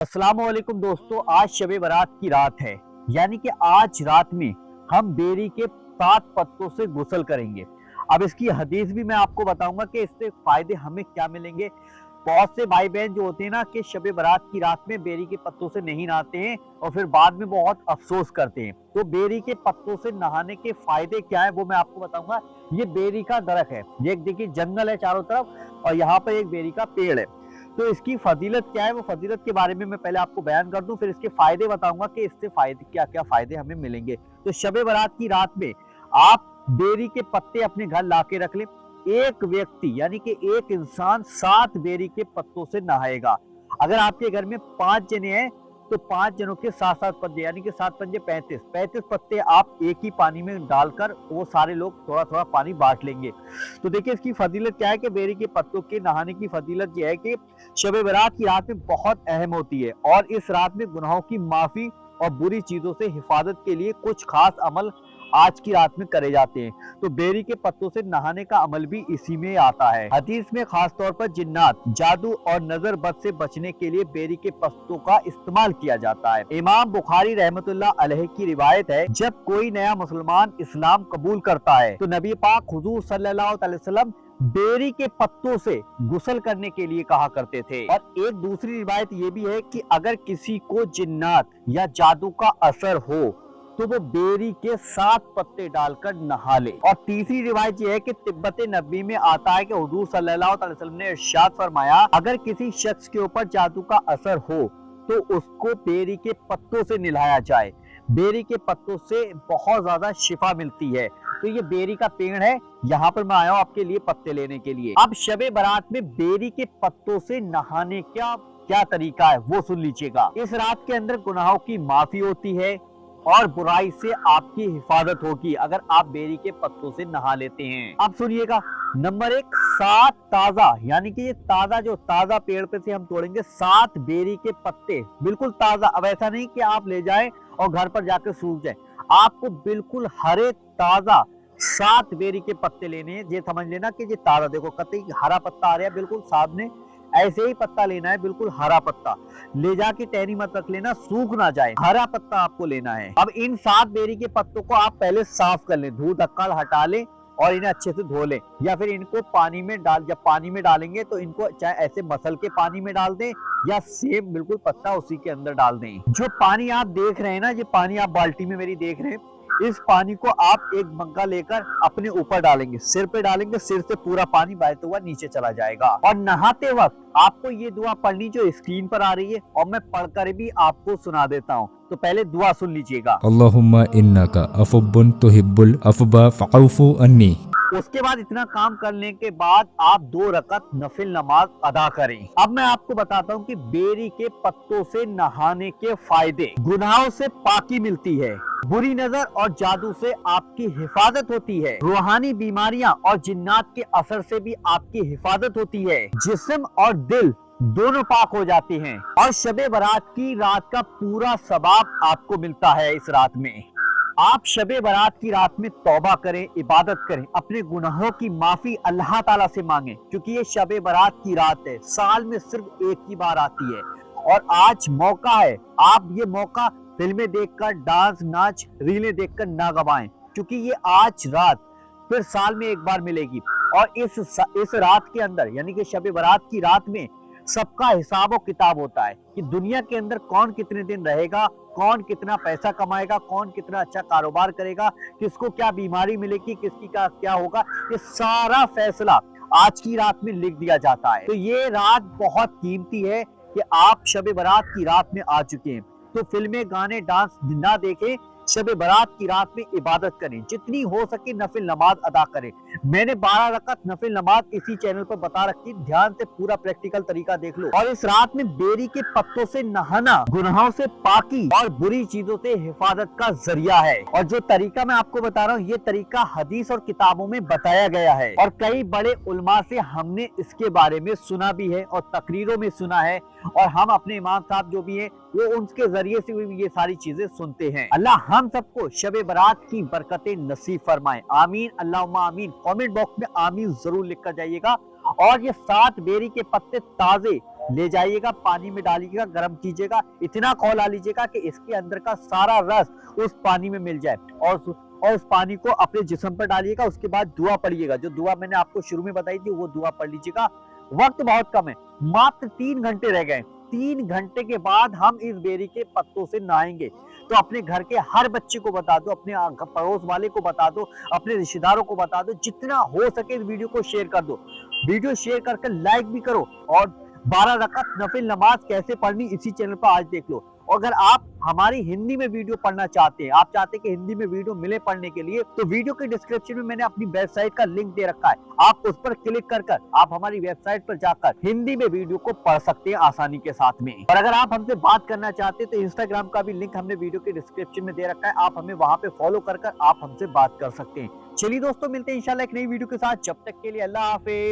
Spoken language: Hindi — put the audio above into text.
अस्सलाम वालेकुम दोस्तों, आज शबे बारात की रात है। यानी कि आज रात में हम बेरी के 7 पत्तों से गुस्ल करेंगे। अब इसकी हदीस भी मैं आपको बताऊंगा कि इससे फायदे हमें क्या मिलेंगे। बहुत से भाई बहन जो होते हैं ना कि शबे बारात की रात में बेरी के पत्तों से नहीं नहाते हैं और फिर बाद में बहुत अफसोस करते हैं। तो बेरी के पत्तों से नहाने के फायदे क्या है वो मैं आपको बताऊंगा। ये बेरी का दरख्त है, ये देखिए जंगल है चारों तरफ और यहाँ पर एक बेरी का पेड़ है। तो इसकी फजीलत क्या है, वो फजीलत के बारे में मैं पहले आपको बयान कर दूं, फिर इसके फायदे बताऊंगा कि इससे फायदे क्या क्या फायदे हमें मिलेंगे। तो शबे बारात की रात में आप बेरी के पत्ते अपने घर ला के रख लें। एक व्यक्ति यानी कि एक इंसान 7 बेरी के पत्तों से नहाएगा। अगर आपके घर में 5 जने हैं तो 5 जनों के 7-7 पंजे यानी कि 7 पंजे 35 पत्ते आप एक ही पानी में डालकर वो सारे लोग थोड़ा थोड़ा पानी बांट लेंगे। तो देखिए इसकी फजीलत क्या है कि बेरी के पत्तों के नहाने की फजीलत यह है कि शब बारात की रात में बहुत अहम होती है और इस रात में गुनाहों की माफी और बुरी चीजों से हिफाजत के लिए कुछ खास अमल आज की रात में करे जाते हैं। तो बेरी के पत्तों से नहाने का अमल भी इसी में आता है। हदीस में खास तौर पर जिन्नात, जादू और नजर बद से बचने के लिए बेरी के पत्तों का इस्तेमाल किया जाता है। इमाम बुखारी रहमतुल्लाह अलैह की रिवायत है, जब कोई नया मुसलमान इस्लाम कबूल करता है तो नबी पाक हुजूर सल्लल्लाहु अलैहि वसल्लम बेरी के पत्तों से गुस्ल करने के लिए कहा करते थे। और एक दूसरी रिवायत ये भी है कि अगर किसी को जिन्नात या जादू का असर हो तो वो बेरी के 7 पत्ते डालकर नहा ले। और तीसरी रिवायत यह है कि तिब्बत नबी में आता है कि हुजूर सल्लल्लाहु अलैहि वसल्लम ने इरशाद फरमाया, अगर किसी शख्स के ऊपर जादू का असर हो तो उसको बेरी के पत्तों से नहलाया जाए। बेरी के पत्तों से बहुत ज्यादा शिफा मिलती है। तो ये बेरी का पेड़ है, यहाँ पर मैं आया हूँ आपके लिए पत्ते लेने के लिए। अब शबे बारात में बेरी के पत्तों से नहाने का क्या तरीका है वो सुन लीजिएगा। इस रात के अंदर गुनाहों की माफी होती है और बुराई से आपकी हिफाजत होगी अगर आप बेरी के पत्तों से नहा लेते हैं। अब सुनिएगा, नंबर 1, 7 ताजा यानी कि ये ताजा पेड़ पे से हम तोड़ेंगे 7 बेरी के पत्ते, बिल्कुल ताजा। अब ऐसा नहीं कि आप ले जाएं और घर पर जाकर सूख जाए, आपको बिल्कुल हरे ताजा 7 बेरी के पत्ते लेने हैं। ये समझ लेना कि ये ताजा, देखो कतई हरा पत्ता आ रहा है बिल्कुल सामने, ऐसे ही पत्ता लेना है, बिल्कुल हरा पत्ता ले जाके टहनी मत रख लेना, सूख ना जाए, हरा पत्ता आपको लेना है। अब इन 7 बेरी के पत्तों को आप पहले साफ कर लें, धूल धक्कड़ हटा लें और इन्हें अच्छे से धो लें, या फिर इनको पानी में जब पानी में डालेंगे तो इनको चाहे ऐसे मसल के पानी में डाल दें या सेम बिल्कुल पत्ता उसी के अंदर डाल दें। जो पानी आप देख रहे हैं ना, ये पानी आप बाल्टी में मेरी देख रहे हैं, इस पानी को आप एक मग्गा लेकर अपने ऊपर डालेंगे, सिर पे डालेंगे, सिर से पूरा पानी बहता हुआ नीचे चला जाएगा। और नहाते वक्त आपको ये दुआ पढ़नी जो स्क्रीन पर आ रही है और मैं पढ़कर भी आपको सुना देता हूँ। तो पहले दुआ सुन लीजिएगा। अल्लाहुम्मा इन्नका अफुब्बुन तुहिब्बुल अफवा फअफु अन्नी। उसके बाद इतना काम करने के बाद आप 2 रकत नफिल नमाज अदा करें। अब मैं आपको बताता हूँ कि बेरी के पत्तों से नहाने के फायदे। गुनाहों से पाकी मिलती है, बुरी नजर और जादू से आपकी हिफाजत होती है, रूहानी बीमारियां और जिन्नात के असर से भी आपकी हिफाजत होती है, जिस्म और दिल दोनों पाक हो जाते हैं और शबे बारात की रात का पूरा सवाब आपको मिलता है। इस रात में आप शबे बारात की रात में तौबा करें, इबादत करें, अपने गुनाहों की माफी अल्लाह ताला से मांगें, क्योंकि ये शबे बारात की रात है, साल में सिर्फ एक ही बार आती है और आज मौका है। आप ये मौका फिल्में देखकर, डांस, नाच, रीलें देखकर ना गवाएं, क्योंकि ये आज रात फिर साल में एक बार मिलेगी। और इस रात के अंदर यानी कि शबे बारात की रात में सबका हिसाब और किताब होता है कि दुनिया के अंदर कौन कितने दिन रहेगा, कौन कितना पैसा कमाएगा, कौन कितना अच्छा कारोबार करेगा, किसको क्या बीमारी मिलेगी, किसकी का क्या होगा, ये सारा फैसला आज की रात में लिख दिया जाता है। तो ये रात बहुत कीमती है कि आप शबे बारात की रात में आ चुके हैं। तो फिल्में, गाने, डांस ना देखें, शबे बारात की रात में इबादत करें, जितनी हो सके नफिल नमाज अदा करें। मैंने 12 रकत नफिल नमाज इसी चैनल पर बता रखी, ध्यान से पूरा प्रैक्टिकल तरीका देख लो। और इस रात में बेरी के पत्तों से नहाना गुनाहों से पाकी और बुरी चीजों से हिफाजत का जरिया है। और जो तरीका मैं आपको बता रहा हूँ, ये तरीका हदीस और किताबों में बताया गया है और कई बड़े उलमा से हमने इसके बारे में सुना भी है और तकरीरों में सुना है, और हम अपने इमाम साहब जो भी है वो उनके जरिए से ये सारी चीजें सुनते हैं। अल्लाह हम सबको शबे बारात की बरकतें नसीब फरमाए, आमीन अल्लाहुम्मा आमीन। कमेंट बॉक्स में आमीन जरूर लिख कर जाइएगा। और ये 7 बेरी के पत्ते ताजे ले जाइएगा, पानी में डालिएगा, गर्म कीजिएगा, इतना खौला लीजिएगा कि इसके अंदर का सारा रस उस पानी में मिल जाए और उस पानी को अपने जिस्म पर डालिएगा। उसके बाद दुआ पढ़िएगा, जो दुआ मैंने आपको शुरू में बताई थी वो दुआ पढ़ लीजिएगा। वक्त बहुत कम है, मात्र 3 घंटे रह गए। 3 घंटे के बाद हम इस बेरी के पत्तों से नहाएंगे। तो अपने घर के हर बच्चे को बता दो, अपने पड़ोस वाले को बता दो, अपने रिश्तेदारों को बता दो, जितना हो सके इस वीडियो को शेयर कर दो। वीडियो शेयर करके लाइक भी करो और 12 रकात नफिल नमाज कैसे पढ़नी इसी चैनल पर आज देख लो। और अगर आप हमारी हिंदी में वीडियो पढ़ना चाहते हैं, आप चाहते हैं कि हिंदी में वीडियो मिले पढ़ने के लिए, तो वीडियो के डिस्क्रिप्शन में मैंने अपनी वेबसाइट का लिंक दे रखा है। आप उस पर क्लिक कर आप हमारी वेबसाइट पर जाकर हिंदी में वीडियो को पढ़ सकते हैं आसानी के साथ में। और अगर आप हमसे बात करना चाहते हैं तो इंस्टाग्राम का भी लिंक हमने वीडियो के डिस्क्रिप्शन में दे रखा है, आप हमें वहां पे फॉलो कर आप हमसे बात कर सकते हैं। चलिए दोस्तों, मिलते हैं इंशाल्लाह एक नई वीडियो के साथ। जब तक के लिए अल्लाह हाफिज।